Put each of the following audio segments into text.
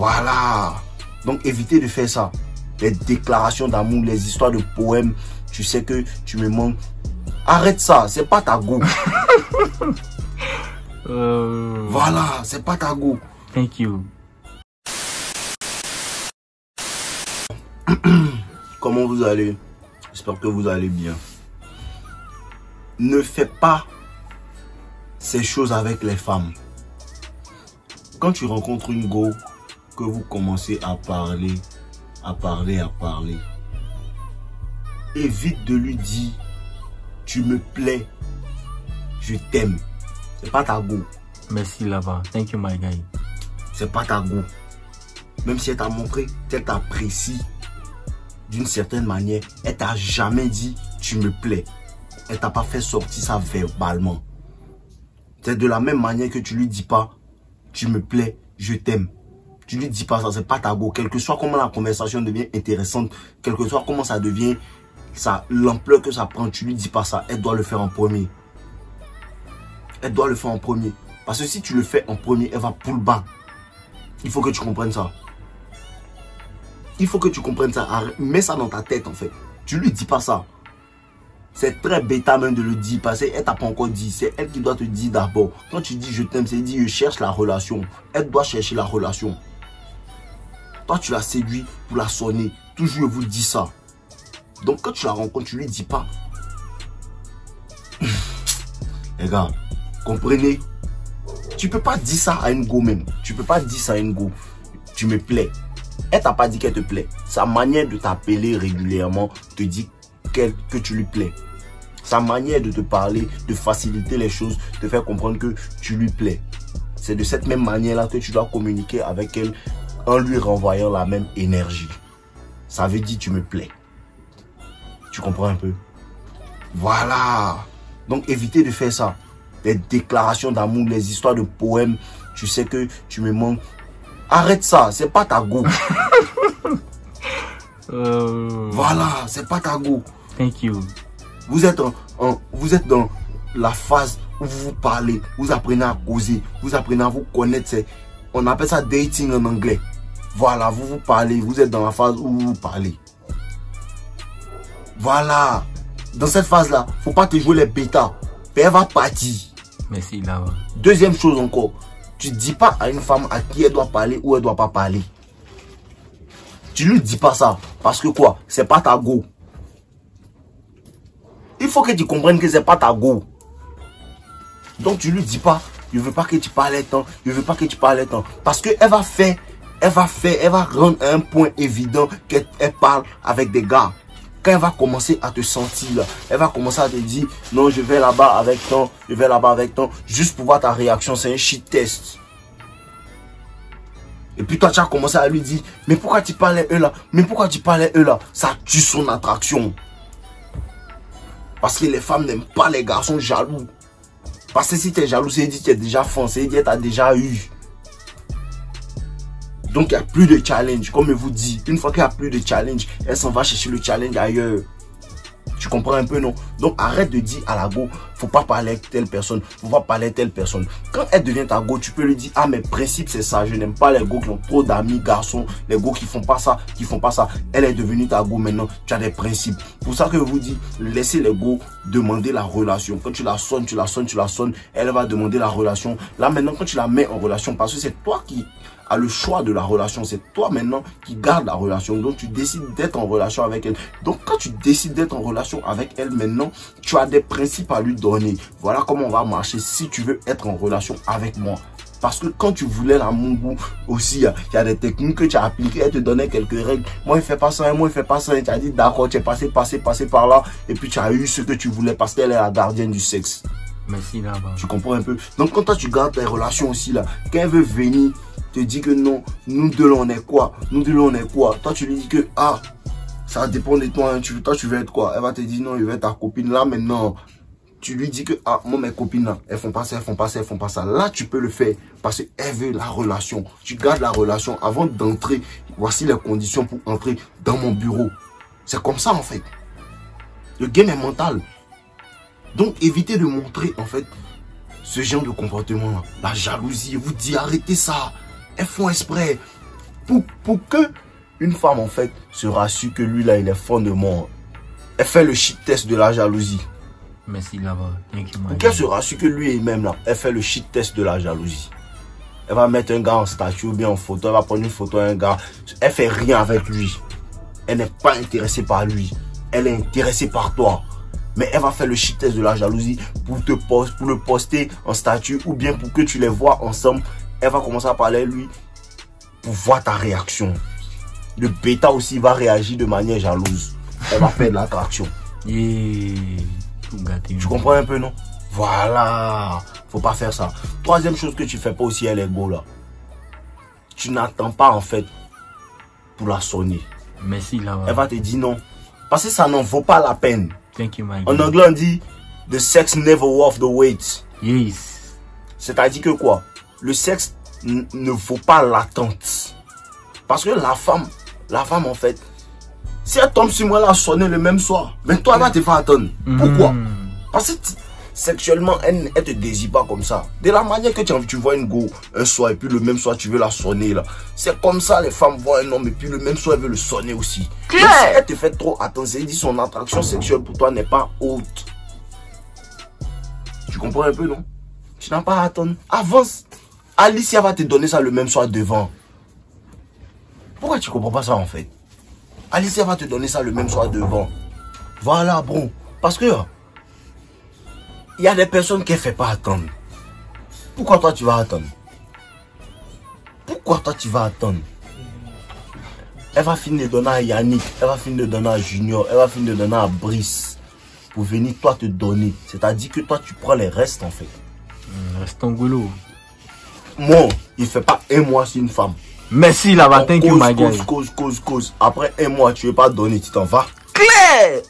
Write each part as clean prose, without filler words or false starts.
Voilà. Donc évitez de faire ça. Les déclarations d'amour, les histoires de poèmes. Tu sais que tu me manques. Arrête ça, c'est pas ta go. Voilà, c'est pas ta go. Thank you. Comment vous allez? J'espère que vous allez bien. Ne fais pas ces choses avec les femmes. Quand tu rencontres une go, que vous commencez à parler, évite de lui dire « Tu me plais, je t'aime ». C'est pas ta go. Merci là-bas. Thank you my guy. C'est pas ta go. Même si elle t'a montré qu'elle t'apprécie d'une certaine manière, elle t'a jamais dit « Tu me plais ». Elle t'a pas fait sortir ça verbalement. C'est de la même manière que tu lui dis pas « Tu me plais, je t'aime ». Tu lui dis pas ça, c'est pas ta go. Quel que soit comment la conversation devient intéressante, quel que soit comment ça devient, l'ampleur que ça prend, tu lui dis pas ça. Elle doit le faire en premier. Elle doit le faire en premier. Parce que si tu le fais en premier, elle va pull bas. Il faut que tu comprennes ça. Il faut que tu comprennes ça. Mets ça dans ta tête en fait. Tu lui dis pas ça. C'est très bêta même de le dire parce qu'elle t'a pas encore dit. C'est elle qui doit te dire d'abord. Quand tu dis je t'aime, c'est dit je cherche la relation. Elle doit chercher la relation. Toi tu l'as séduit pour la sonner. Toujours elle vous dit ça. Donc quand tu la rencontres, tu lui dis pas. Les gars, comprenez? Tu peux pas dire ça à une go même. Tu peux pas dire ça à une go. Tu me plais. Elle t'a pas dit qu'elle te plaît. Sa manière de t'appeler régulièrement te dit que tu lui plais. Sa manière de te parler, de faciliter les choses, te faire comprendre que tu lui plais. C'est de cette même manière-là que tu dois communiquer avec elle en lui renvoyant la même énergie. Ça veut dire tu me plais. Tu comprends un peu? Voilà. Donc évitez de faire ça. Les déclarations d'amour, les histoires de poèmes. Tu sais que tu me manques. Arrête ça, c'est pas ta go. Voilà, c'est pas ta go. Thank you. Vous êtes dans la phase où vous vous parlez, vous apprenez à causer, vous apprenez à vous connaître. On appelle ça dating en anglais. Voilà, vous vous parlez, vous êtes dans la phase où vous vous parlez. Voilà. Dans cette phase-là, faut pas te jouer les bêtas. Elle va partir. Merci là-bas. Deuxième chose encore, tu dis pas à une femme à qui elle doit parler ou elle doit pas parler. Tu lui dis pas ça. Parce que quoi? C'est pas ta go. Il faut que tu comprennes que c'est pas ta go. Donc tu lui dis pas, je veux pas que tu parles tant, je veux pas que tu parles tant. Parce que elle va rendre un point évident qu'elle parle avec des gars. Quand elle va commencer à te sentir, elle va commencer à te dire, non, je vais là-bas avec toi, je vais là-bas avec toi, juste pour voir ta réaction, c'est un shit test. Et puis toi, tu as commencé à lui dire, mais pourquoi tu parlais eux là? Mais pourquoi tu parlais eux là? Ça tue son attraction. Parce que les femmes n'aiment pas les garçons jaloux. Parce que si tu es jaloux, c'est dit que tu es déjà foncé, c'est dit que tu as déjà eu. Donc il n'y a plus de challenge, comme je vous dis. Une fois qu'il n'y a plus de challenge, elle s'en va chercher le challenge ailleurs. Tu comprends un peu, non? Donc arrête de dire à la go, faut pas parler avec telle personne, faut pas parler avec telle personne. Quand elle devient ta go, tu peux lui dire, ah mes principes c'est ça, je n'aime pas les go qui ont trop d'amis garçons, les go qui font pas ça, qui font pas ça. Elle est devenue ta go maintenant, tu as des principes. Pour ça que je vous dis, laissez les go demander la relation. Quand tu la sonnes, elle va demander la relation. Là maintenant, quand tu la mets en relation, parce que c'est toi qui a le choix de la relation, c'est toi maintenant qui garde la relation, donc tu décides d'être en relation avec elle. Donc quand tu décides d'être en relation avec elle maintenant, tu as des principes à lui donner. Voilà comment on va marcher si tu veux être en relation avec moi. Parce que quand tu voulais la mougou aussi, il y a des techniques que tu as appliquées, elle te donnait quelques règles. Moi il fait pas ça, moi il fait pas ça, et tu as dit d'accord, tu es passé par là, et puis tu as eu ce que tu voulais parce qu'elle est la gardienne du sexe. Merci là-bas. Tu comprends un peu? Donc quand toi tu gardes tes relations aussi là, quand elle veut venir te dit que non, nous deux là on est quoi? Nous deux là on est quoi? Toi tu lui dis que ah, ça dépend de toi, hein. Toi tu veux être quoi? Elle va te dire non, je veux être ta copine. Là maintenant, tu lui dis que ah, moi mes copines là, elles font pas ça, elles font pas ça, elles font pas ça. Là tu peux le faire parce qu'elle veut la relation. Tu gardes la relation avant d'entrer. Voici les conditions pour entrer dans mon bureau. C'est comme ça en fait. Le game est mental. Donc évitez de montrer en fait ce genre de comportement là. La jalousie, vous dit arrêtez ça. Elles font exprès. Pour que une femme, en fait, se rassure que lui, là, il est fondement, elle fait le shit test de la jalousie. Merci là-bas. Thank you, my Pour guy. qu'elle se rassure que lui, même là, elle fait le shit test de la jalousie. Elle va mettre un gars en statut ou bien en photo, elle va prendre une photo d'un gars. Elle fait rien avec lui. Elle n'est pas intéressée par lui. Elle est intéressée par toi. Mais elle va faire le shit test de la jalousie pour le poster en statut ou bien pour que tu les vois ensemble. Elle va commencer à parler à lui pour voir ta réaction. Le bêta aussi va réagir de manière jalouse. Elle va faire de l'attraction. Yeah. Tout gâté. Tu comprends un peu, non? Voilà. Faut pas faire ça. Troisième chose que tu fais pas aussi, elle est go là. Tu n'attends pas en fait pour la sonner. Merci là-bas. Elle va te dire non. Parce que ça n'en vaut pas la peine. Thank you, my guy. En anglais, on dit the sex never worth the wait. Yes. C'est-à-dire que quoi? Le sexe ne vaut pas l'attente. Parce que la femme en fait, si elle tombe sur moi, elle a sonné le même soir. Mais toi, elle va te faire attendre. Pourquoi? Parce que sexuellement, elle ne te désire pas comme ça. De la manière que tu vois une go un soir et puis le même soir, tu veux la sonner là. C'est comme ça, les femmes voient un homme et puis le même soir, elles veulent le sonner aussi. Donc, si elle te fait trop attendre, c'est dit son attraction sexuelle pour toi n'est pas haute. Tu comprends un peu, non? Tu n'as pas à attendre. Avance. Alicia va te donner ça le même soir devant. Pourquoi tu comprends pas ça en fait? Alicia va te donner ça le même soir devant. Voilà, bon. Parce que il y a des personnes qui ne font pas attendre. Pourquoi toi tu vas attendre? Pourquoi toi tu vas attendre? Elle va finir de donner à Yannick, elle va finir de donner à Junior, elle va finir de donner à Brice. Pour venir toi te donner. C'est-à-dire que toi tu prends les restes en fait. Reste en goulot. Moi, il ne fait pas un mois sur une femme. Merci là-bas. Thank you, my guy. Cause. Après un mois, tu ne veux pas donner, tu t'en vas. Claire!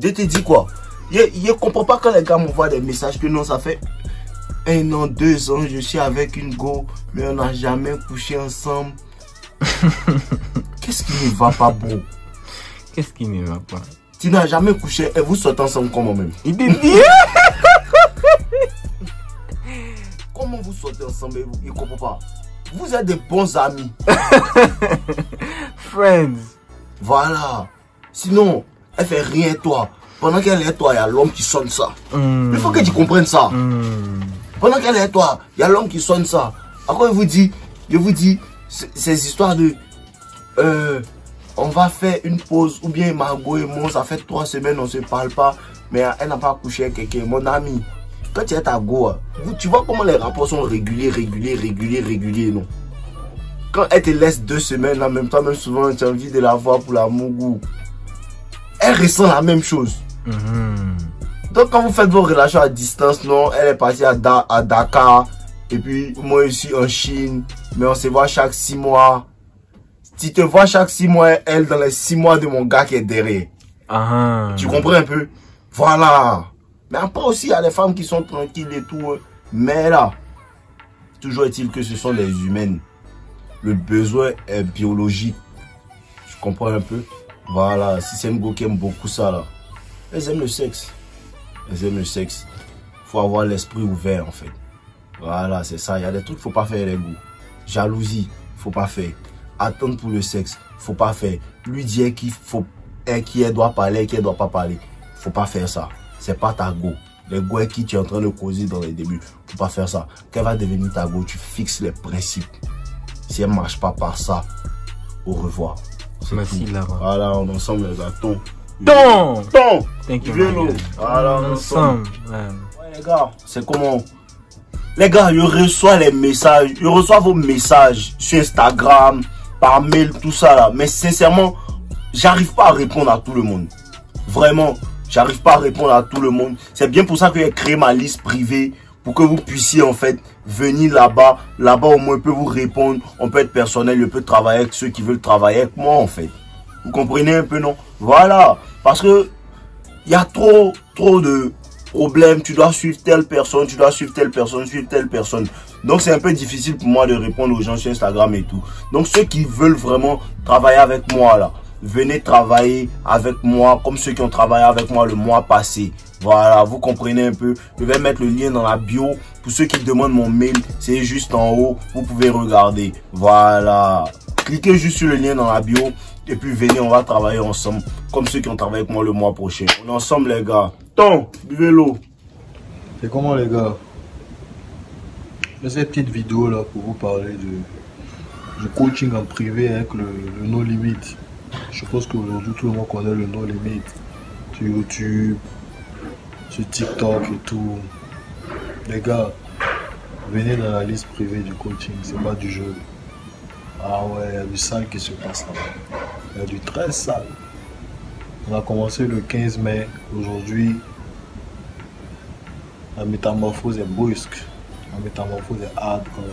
Je te dis quoi? Je ne comprends pas quand les gars m'envoient des messages que non, ça fait 1 an, 2 ans, je suis avec une go, mais on n'a jamais couché ensemble. Qu'est-ce qui ne va pas, bro? Qu'est-ce qui ne va pas? Tu n'as jamais couché et vous sortez ensemble comment même? Il dit bien. Comment vous sortez ensemble et vous ne comprend pas? Vous êtes des bons amis. Friends. Voilà. Sinon, elle fait rien toi. Pendant qu'elle est toi, il y a l'homme qui sonne ça. Il faut que tu comprennes ça. Pendant qu'elle est toi, il y a l'homme qui sonne ça. Après, je vous dis, ces histoires de... on va faire une pause, ou bien Margot et moi, ça fait 3 semaines, on ne se parle pas, mais elle n'a pas couché avec quelqu'un. Mon ami, quand tu es à go, tu vois comment les rapports sont réguliers, non? Quand elle te laisse 2 semaines, en même temps, même souvent, tu as envie de la voir pour la mougou. Elle ressent la même chose. Donc, quand vous faites vos relations à distance, non, elle est partie à Dakar, et puis moi ici en Chine, mais on se voit chaque 6 mois. Tu te vois chaque 6 mois, elle dans les 6 mois de mon gars qui est derrière. Tu comprends un peu? Voilà. Mais après aussi, il y a des femmes qui sont tranquilles et tout. Mais là, toujours est-il que ce sont les humaines. Le besoin est biologique. Tu comprends un peu? Voilà. Si c'est une go qui aime beaucoup ça, là. Elles aiment le sexe. Elles aiment le sexe. Il faut avoir l'esprit ouvert, en fait. Voilà, c'est ça. Il y a des trucs qu'il ne faut pas faire, les goûts. Jalousie, il ne faut pas faire. Attendre pour le sexe, faut pas faire. Lui dire qu'il faut, qui elle doit parler, qui elle doit pas parler. Faut pas faire ça. C'est pas ta go. Les go avec qui tu es en train de causer dans les débuts. Faut pas faire ça. Quand elle va devenir ta go, tu fixes les principes. Si elle marche pas par ça, au revoir. Merci là-bas. Voilà, on est ensemble les gars. Ton. Thank you, Viens, my guy. voilà, on est ensemble. Man. Ouais, les gars, c'est comment? Les gars, je reçois les messages. Je reçois vos messages sur Instagram, par mail, tout ça là. Mais sincèrement, j'arrive pas à répondre à tout le monde. Vraiment, j'arrive pas à répondre à tout le monde. C'est bien pour ça que j'ai créé ma liste privée. Pour que vous puissiez en fait venir là-bas. Là-bas au moins, je peux vous répondre. On peut être personnel, je peux travailler avec ceux qui veulent travailler avec moi en fait. Vous comprenez un peu, non? Voilà. Parce que il y a trop de problèmes. Tu dois suivre telle personne, tu dois suivre telle personne. Donc c'est un peu difficile pour moi de répondre aux gens sur Instagram et tout. Donc ceux qui veulent vraiment travailler avec moi là, venez travailler avec moi comme ceux qui ont travaillé avec moi le mois passé. Voilà, vous comprenez un peu. Je vais mettre le lien dans la bio. Pour ceux qui demandent mon mail, c'est juste en haut. Vous pouvez regarder. Voilà. Cliquez juste sur le lien dans la bio. Et puis venez, on va travailler ensemble. Comme ceux qui ont travaillé avec moi le mois prochain. On est ensemble les gars. Ton, buvez l'eau. C'est comment les gars? Cette petite vidéo là pour vous parler du coaching en privé avec le No Limit. Je pense qu'aujourd'hui tout le monde connaît le No Limit. Sur YouTube, sur TikTok et tout. Les gars, venez dans la liste privée du coaching, c'est pas du jeu. Ah ouais, il y a du sale qui se passe là. Il y a du très sale. On a commencé le 15 mai. Aujourd'hui, la métamorphose est brusque. La métamorphose est hardcore.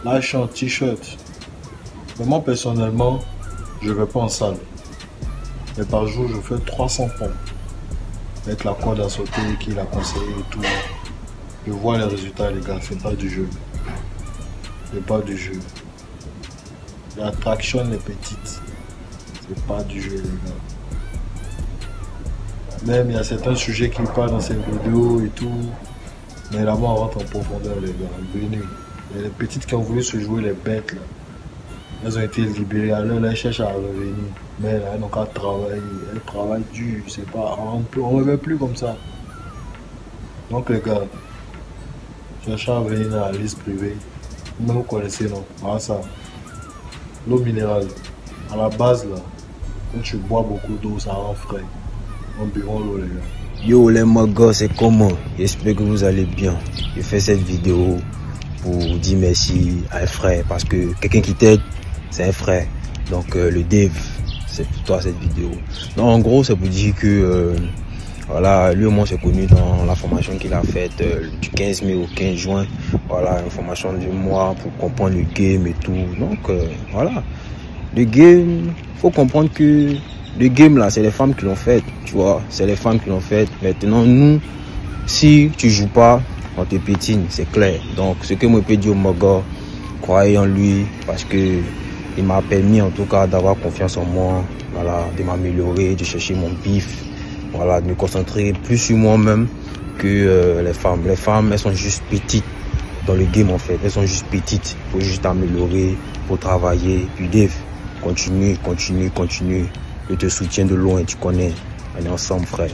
Là, je suis en t-shirt. Mais moi, personnellement, je ne vais pas en salle. Mais par jour, je fais 300 pompes. Avec la corde à sauter qu'il a conseillé et tout. Je vois les résultats, les gars. C'est pas du jeu. C'est pas du jeu. La traction est petite. C'est pas du jeu, les gars. Même il y a certains sujets qui parlent dans cette vidéo et tout. Mais là-bas, on rentre en profondeur, les gars. Venez. Il y a les petites qui ont voulu se jouer les bêtes, là. Elles ont été libérées. Alors, elles cherchent à revenir. Mais là, elles n'ont qu'à travailler. Elles travaillent dur. Je sais pas. On ne revient plus comme ça. Donc, les gars, cherchez à venir dans la liste privée. Vous me connaissez, non? Voilà ça. L'eau minérale. À la base, là, quand tu bois beaucoup d'eau, ça rend frais. On buvons l'eau, les gars. Yo les mogas, c'est comment? J'espère que vous allez bien. Je fais cette vidéo pour dire merci à un frère parce que quelqu'un qui t'aide, c'est un frère. Donc le Dave, c'est pour toi cette vidéo. Donc en gros, c'est pour dire que voilà, lui au moins c'est connu dans la formation qu'il a faite du 15 mai au 15 juin. Voilà, une formation du mois pour comprendre le game et tout. Donc voilà, le game, faut comprendre que le game là, c'est les femmes qui l'ont fait, tu vois, c'est les femmes qui l'ont fait. Maintenant, nous, si tu joues pas, on te pétine, c'est clair. Donc, ce que moi je peux dire au Moga, croyez en lui, parce que il m'a permis en tout cas d'avoir confiance en moi, voilà, de m'améliorer, de chercher mon bif, voilà, de me concentrer plus sur moi-même que les femmes. Les femmes, elles sont juste petites dans le game en fait, elles sont juste petites, faut juste améliorer, faut travailler. Puis Dave, continue. Je te soutiens de loin, tu connais. On est ensemble, frère.